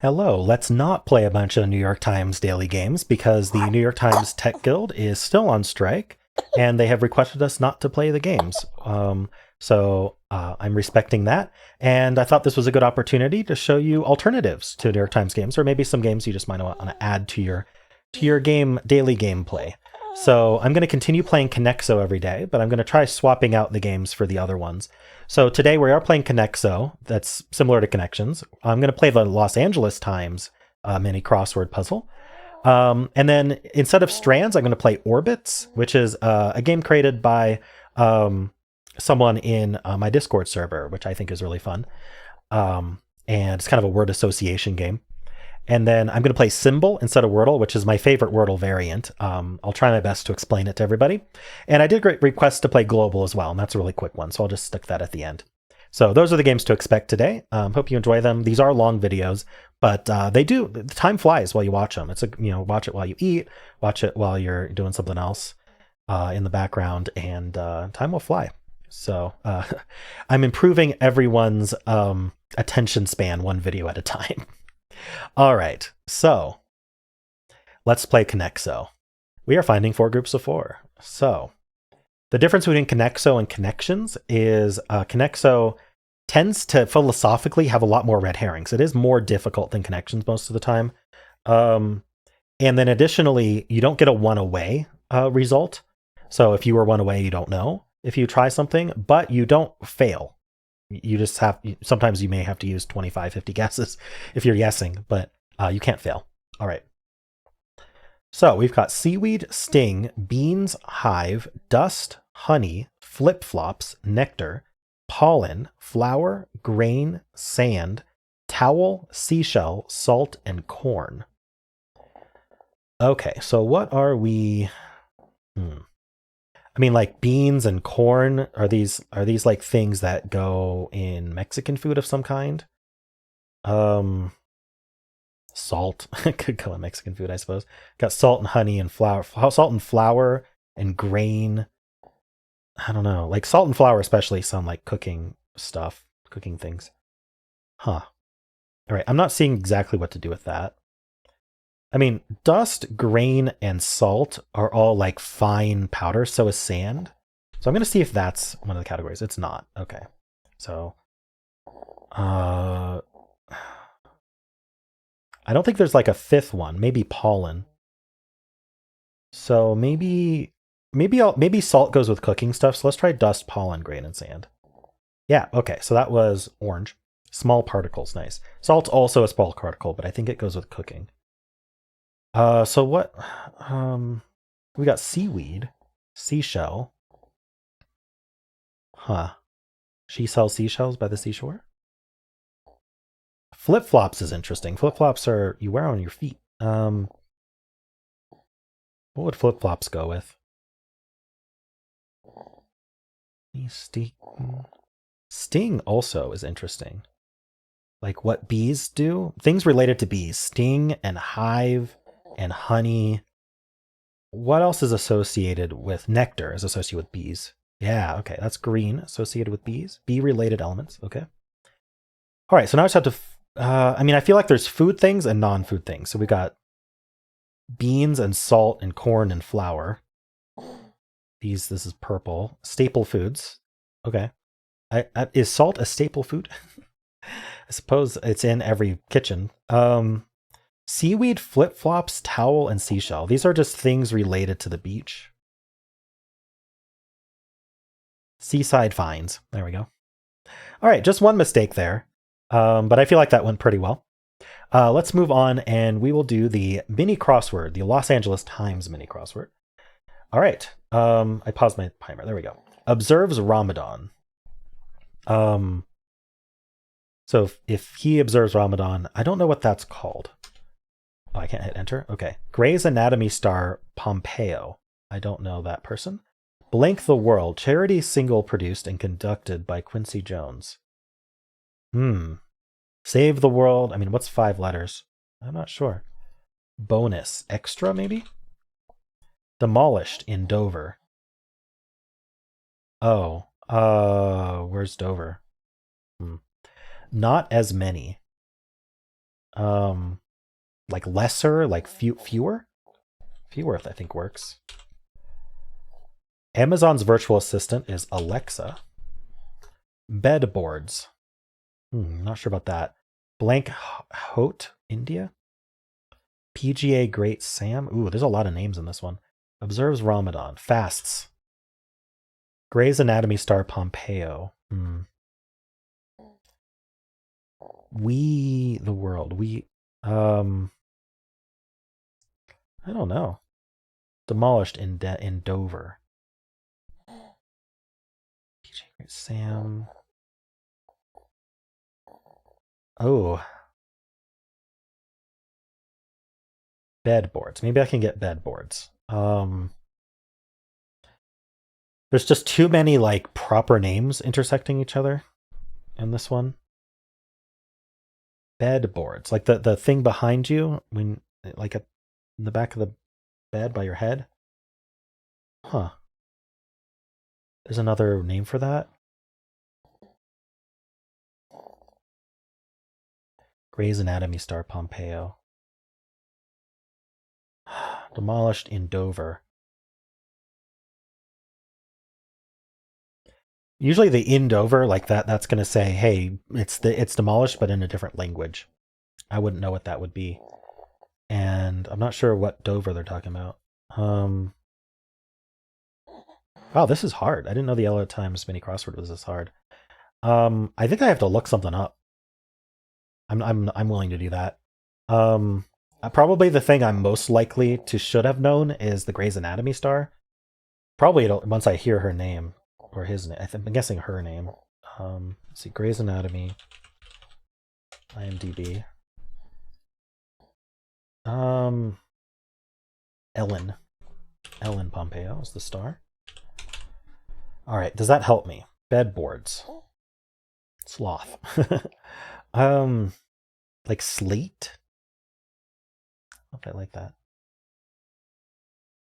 Hello, let's not play a bunch of New York Times daily games because the New York Times Tech Guild is still on strike and they have requested us not to play the games. So I'm respecting that. And I thought this was a good opportunity to show you alternatives to New York Times games, or maybe some games you just might want to add to your game daily gameplay. So I'm going to continue playing Conexo every day, but I'm going to try swapping out the games for the other ones. So today we are playing Conexo. That's similar to Connections. I'm going to play the Los Angeles Times mini crossword puzzle. And then instead of Strands, I'm going to play Orbits, which is a game created by someone in my Discord server, which I think is really fun. And it's kind of a word association game. And then I'm going to play Symble instead of Wordle, which is my favorite Wordle variant. I'll try my best to explain it to everybody. And I did get requests to play Globle as well, and that's a really quick one, so I'll just stick that at the end. So those are the games to expect today. Hope you enjoy them. These are long videos, but the time flies while you watch them. Watch it while you eat, watch it while you're doing something else in the background, and time will fly. So I'm improving everyone's attention span one video at a time. All right, so let's play Conexo. We are finding 4 groups of 4. So the difference between Conexo and Connections is Conexo tends to philosophically have a lot more red herrings. It is more difficult than Connections most of the time. And then additionally, you don't get a one away result. So if you were one away, you don't know if you try something, but you don't fail. You just sometimes you may have to use 25, 50 guesses if you're guessing, but you can't fail. All right. So we've got seaweed, sting, beans, hive, dust, honey, flip-flops, nectar, pollen, flour, grain, sand, towel, seashell, salt, and corn. Okay, so what are we? I mean, like beans and corn, are these like things that go in Mexican food of some kind? Salt could go in Mexican food, I suppose. Got salt and honey and flour, salt and flour and grain. I don't know. Like salt and flour especially sound like cooking stuff, cooking things. Huh. All right, I'm not seeing exactly what to do with that. I mean, dust, grain, and salt are all like fine powder, so is sand. So I'm going to see if that's one of the categories. It's not. Okay. So, I don't think there's like a fifth one. Maybe pollen. So maybe salt goes with cooking stuff. So let's try dust, pollen, grain, and sand. Yeah, okay. So that was orange. Small particles, nice. Salt's also a small particle, but I think it goes with cooking. So what? We got seaweed, seashell. Huh. She sells seashells by the seashore. Flip-flops is interesting. Flip-flops are you wear on your feet. What would flip-flops go with? Sting also is interesting. Like what bees do? Things related to bees. Sting and hive and honey. What else is associated with nectar is associated with bees? Yeah, okay, that's green, associated with bees. Bee-related elements, okay. All right, so now I just have to, I feel like there's food things and non-food things. So we got beans and salt and corn and flour. This is purple. Staple foods, okay. Is salt a staple food? I suppose it's in every kitchen. Seaweed, flip-flops, towel, and seashell. These are just things related to the beach. Seaside finds. There we go. All right, just one mistake there. But I feel like that went pretty well. Let's move on and we will do the mini crossword, the Los Angeles Times mini crossword. All right. I paused my timer. There we go. Observes Ramadan. So if he observes Ramadan, I don't know what that's called. Oh, I can't hit enter. Okay. Grey's Anatomy star Pompeo. I don't know that person. Blank the World, charity single produced and conducted by Quincy Jones. Save the World. I mean, what's 5 letters? I'm not sure. Bonus. Extra, maybe? Demolished in Dover. Oh. Where's Dover? Not as many. Like lesser, like fewer? Fewer, I think, works. Amazon's virtual assistant is Alexa. Bedboards. Not sure about that. Blank Hote, India. PGA Great Sam. Ooh, there's a lot of names in this one. Observes Ramadan. Fasts. Grey's Anatomy star Pompeo. We the world. I don't know. Demolished in Dover. PGA Great Sam. Oh. Bedboards. Maybe I can get bedboards. There's just too many like proper names intersecting each other in this one. Bedboards. Like the thing behind you when like in the back of the bed by your head. Huh. There's another name for that. Grey's Anatomy star Pompeo. Demolished in Dover. Usually the in Dover, like that's going to say, hey, it's demolished, but in a different language. I wouldn't know what that would be. And I'm not sure what Dover they're talking about. Wow, this is hard. I didn't know the LA Times mini crossword was this hard. I think I have to look something up. I'm willing to do that. Probably the thing I'm most likely to should have known is the Grey's Anatomy star. Probably once I hear her name. Or his name. I'm guessing her name. Let's see. Grey's Anatomy. IMDb. Ellen. Ellen Pompeo is the star. Alright, does that help me? Bedboards. Sloth. Like slate? I hope I like that.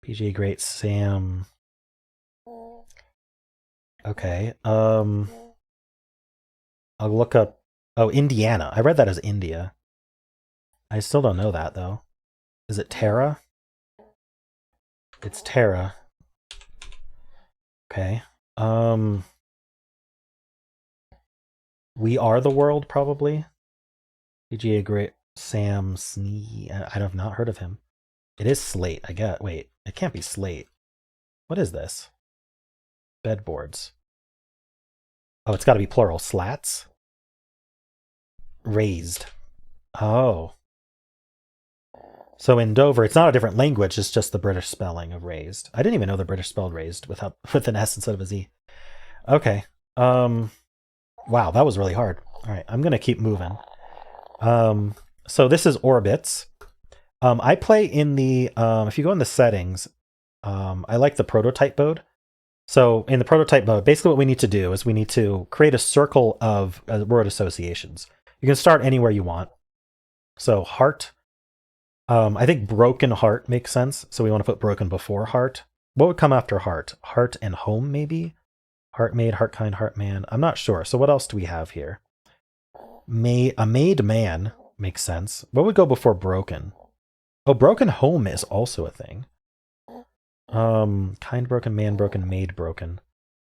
PGA Great Sam. Okay. I'll look up. Oh, Indiana. I read that as India. I still don't know that though. Is it Terra? It's Terra. Okay. We Are the World, probably. PGA Great Sam Snee. I have not heard of him. It is Slate. I get. Wait, it can't be Slate. What is this? Bedboards. Oh, it's got to be plural. Slats? Raised. Oh. So in Dover, it's not a different language, it's just the British spelling of raised. I didn't even know the British spelled raised with an S instead of a Z. Okay. Wow, that was really hard. All right, I'm going to keep moving. So this is Orbits. I play in the, if you go in the settings, I like the prototype mode. So in the prototype mode, basically what we need to do is we need to create a circle of word associations. You can start anywhere you want. So heart. I think broken heart makes sense. So we want to put broken before heart. What would come after heart? Heart and home, maybe? Heart made, heart kind, heart man. I'm not sure. So what else do we have here? A made man makes sense. What would go before broken? Oh, broken home is also a thing. Kind broken, man broken, made broken.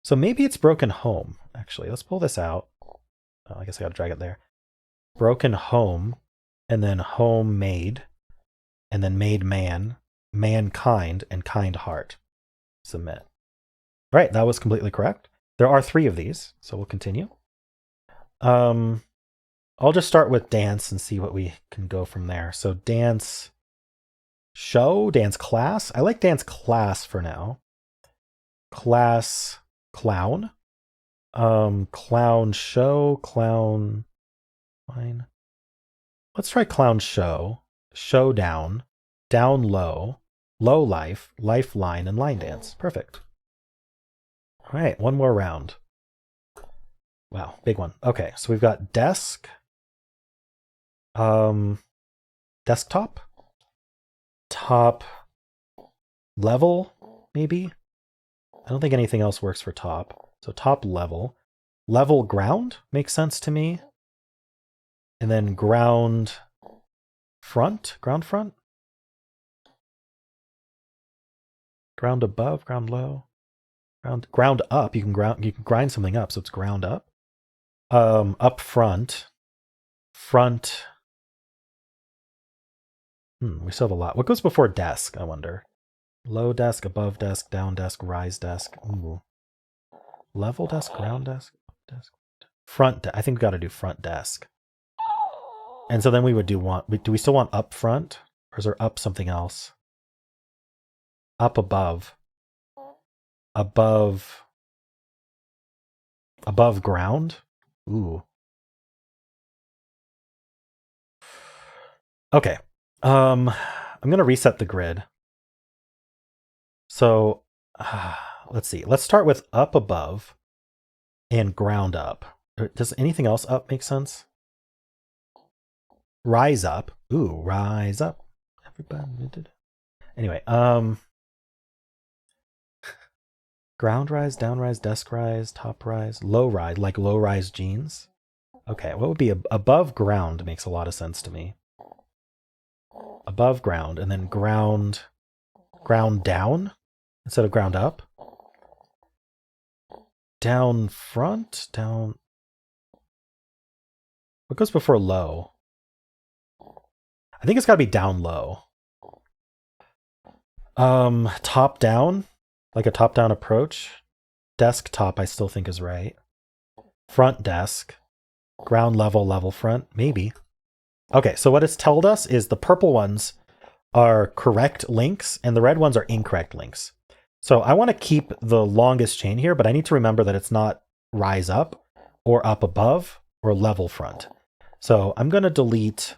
So maybe it's broken home, actually. Let's pull this out. Oh, I guess I gotta drag it there. Broken home, and then home made, and then made man, mankind, and kind heart. Submit. All right, that was completely correct. There are 3 of these, so we'll continue. I'll just start with dance and see what we can go from there. So dance show, dance class. I like dance class for now. Class clown. Clown show, clown line. Let's try clown show. Showdown, down low, low life, lifeline, and line dance. Perfect. All right, one more round. Wow, big one. Okay, so we've got desk, desktop, top, level, maybe? I don't think anything else works for top. So top level. Level ground makes sense to me. And then ground front, ground front, ground above, ground low, ground up. You can grind something up, so it's ground up. Up front, front. We still have a lot. What goes before desk? I wonder. Low desk, above desk, down desk, rise desk. Ooh. Level desk, ground desk, desk. Front. I think we got to do front desk. And so then we would do do we still want up front, or is there up something else? Up above. Above ground? Ooh. Okay. I'm going to reset the grid. So, let's see. Let's start with up above and ground up. Does anything else up make sense? Rise up. Ooh, rise up. Everybody did. Anyway, ground rise, down rise, desk rise, top rise, low rise, like low rise jeans. Okay, what would be above ground makes a lot of sense to me. Above ground, and then ground down instead of ground up. Down front, down. What goes before low? I think it's got to be down low. Top down, like a top down approach. Desktop, I still think is right. Front desk, ground level front, maybe. Okay, so what it's told us is the purple ones are correct links and the red ones are incorrect links. So I want to keep the longest chain here, but I need to remember that it's not rise up or up above or level front. So I'm going to delete.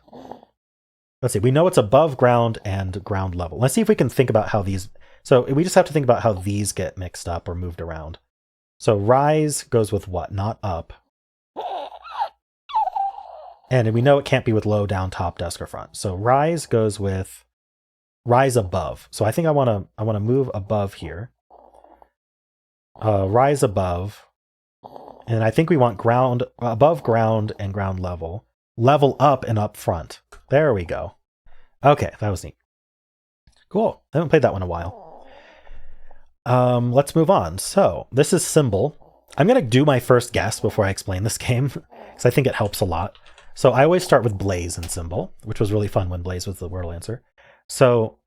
Let's see, we know it's above ground and ground level. Let's see if we can think about how these. So we just have to think about how these get mixed up or moved around. So rise goes with what? Not up. And we know it can't be with low, down, top, desk, or front. So rise goes with rise above. So I think I want to move above here. Rise above. And I think we want ground, above ground and ground level. Level up and up front. There we go. Okay, that was neat. Cool. I haven't played that one in a while. Let's move on. So this is Symble. I'm going to do my first guess before I explain this game, because I think it helps a lot. So I always start with Blaze and Symble, which was really fun when Blaze was the Wordle answer. So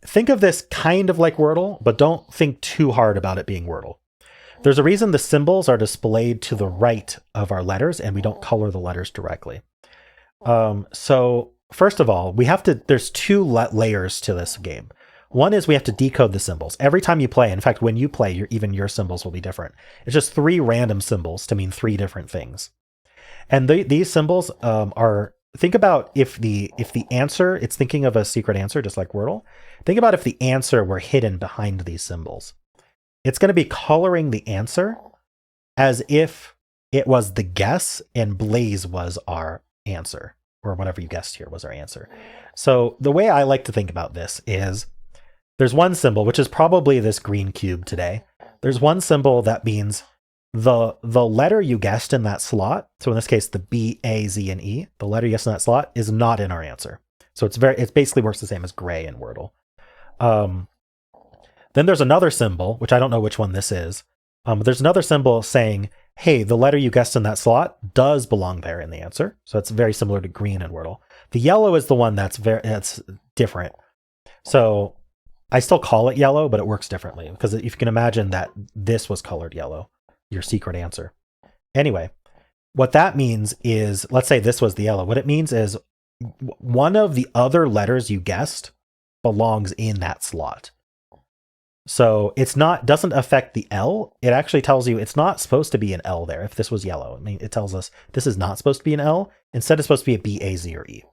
think of this kind of like Wordle, but don't think too hard about it being Wordle. There's a reason the symbols are displayed to the right of our letters and we don't color the letters directly. So first of all, there's two layers to this game. One is we have to decode the symbols. Every time you play, in fact, when you play, even your symbols will be different. It's just 3 random symbols to mean 3 different things. And these symbols think about if the answer, it's thinking of a secret answer, just like Wordle. Think about if the answer were hidden behind these symbols. It's going to be coloring the answer as if it was the guess and Blaze was our answer, or whatever you guessed here was our answer. So the way I like to think about this is there's one symbol, which is probably this green cube today. There's one symbol that means the letter you guessed in that slot. So in this case, the B, A, Z, and E, the letter you guessed in that slot is not in our answer. So it basically works the same as gray in Wordle. Then there's another symbol, which I don't know which one this is. But there's another symbol saying, hey, the letter you guessed in that slot does belong there in the answer. So it's very similar to green in Wordle. The yellow is the one that's different. So I still call it yellow, but it works differently because if you can imagine that this was colored yellow, your secret answer. Anyway, what that means is, let's say this was the yellow. What it means is one of the other letters you guessed belongs in that slot. So doesn't affect the L. It actually tells you it's not supposed to be an L there. If this was yellow, I mean, it tells us this is not supposed to be an L. Instead, it's supposed to be a B, A, Z, or E.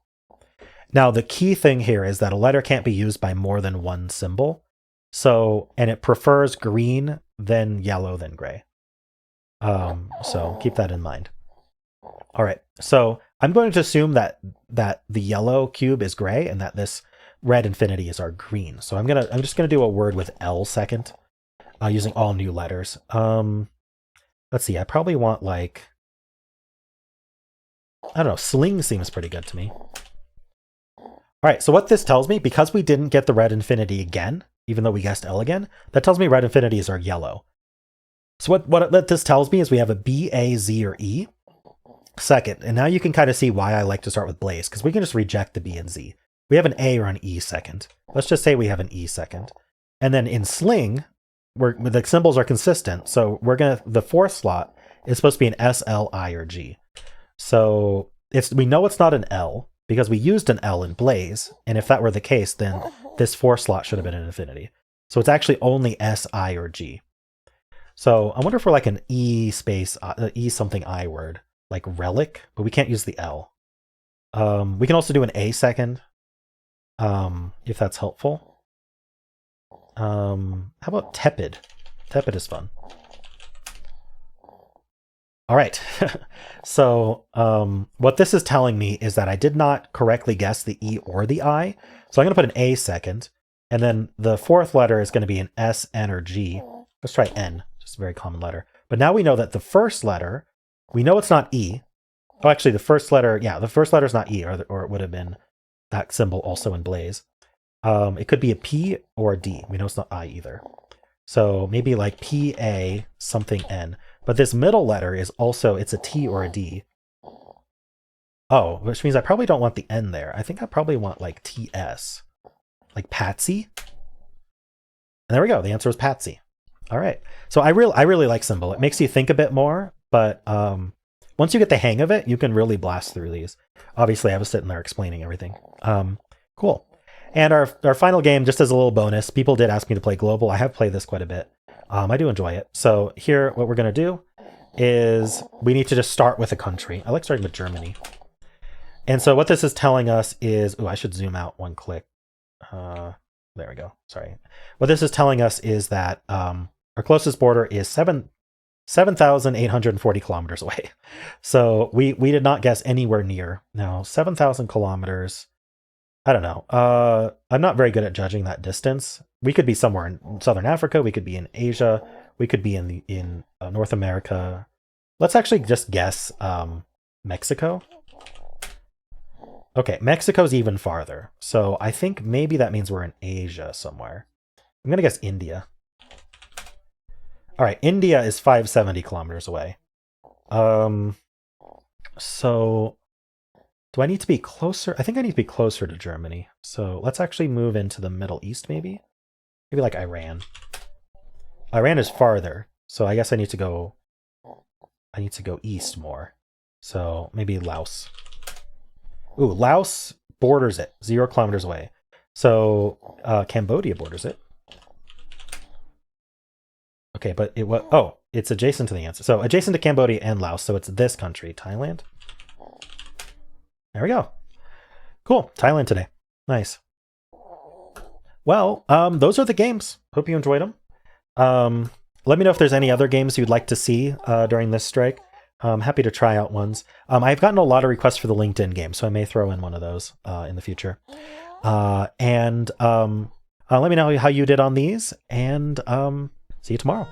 Now, the key thing here is that a letter can't be used by more than one symbol. So, and it prefers green, then yellow, then gray. So keep that in mind. All right. So I'm going to assume that the yellow cube is gray and that this red infinity is our green. So I'm just gonna do a word with L second, using all new letters. Let's see. I probably want like, I don't know. Sling seems pretty good to me. All right, so what this tells me, because we didn't get the red infinity again, even though we guessed L again, that tells me red infinities are yellow. So what this tells me is we have a B, A, Z, or E second. And now you can kind of see why I like to start with Blaze, because we can just reject the B and Z. We have an A or an E second. Let's just say we have an E second. And then in Sling, the symbols are consistent. So the fourth slot is supposed to be an S, L, I, or G. So we know it's not an L because we used an L in Blaze. And if that were the case, then this fourth slot should have been an infinity. So it's actually only S, I, or G. So I wonder if we're like an E space, E something I word, like relic, but we can't use the L. We can also do an A second, if that's helpful. How about tepid? Tepid is fun. All right. So what this is telling me is that I did not correctly guess the E or the I. So I'm going to put an A second. And then the fourth letter is going to be an S, N, or G. Let's try N, just a very common letter. But now we know that the first letter, we know it's not E. Oh, actually, the first letter, yeah, the first letter is not E, or it would have been that symbol also in Blaze. It could be a P or a D. We know it's not I either. So maybe like P, A, something N. But this middle letter is also, it's a T or a D. Oh, which means I probably don't want the N there. I think I probably want like TS. Like Patsy. And there we go. The answer was Patsy. All right. So I really like Symble. It makes you think a bit more, but once you get the hang of it, you can really blast through these. Obviously, I was sitting there explaining everything. Cool. And our final game, just as a little bonus, people did ask me to play Globle. I have played this quite a bit. I do enjoy it. So here, what we're going to do is we need to just start with a country. I like starting with Germany. And so what this is telling us is, I should zoom out one click. There we go. Sorry. What this is telling us is that our closest border is 7,840 kilometers away. So we did not guess anywhere near. Now, 7,000 kilometers, I don't know. I'm not very good at judging that distance. We could be somewhere in Southern Africa. We could be in Asia. We could be in North America. Let's actually just guess Mexico. Okay, Mexico's even farther. So I think maybe that means we're in Asia somewhere. I'm going to guess India. All right, India is 570 kilometers away. So do I need to be closer? I think I need to be closer to Germany. So let's actually move into the Middle East, maybe? Maybe like Iran. Iran is farther, so I guess I need to go east more. So maybe Laos. Ooh, Laos borders it, 0 kilometers away. So Cambodia borders it. Okay, but it's adjacent to the answer. So adjacent to Cambodia and Laos, so it's this country, Thailand. There we go. Cool, Thailand today. Nice. Well, those are the games. Hope you enjoyed them. Let me know if there's any other games you'd like to see during this strike. I'm happy to try out ones. I've gotten a lot of requests for the LinkedIn game, so I may throw in one of those in the future. And let me know how you did on these, and see you tomorrow.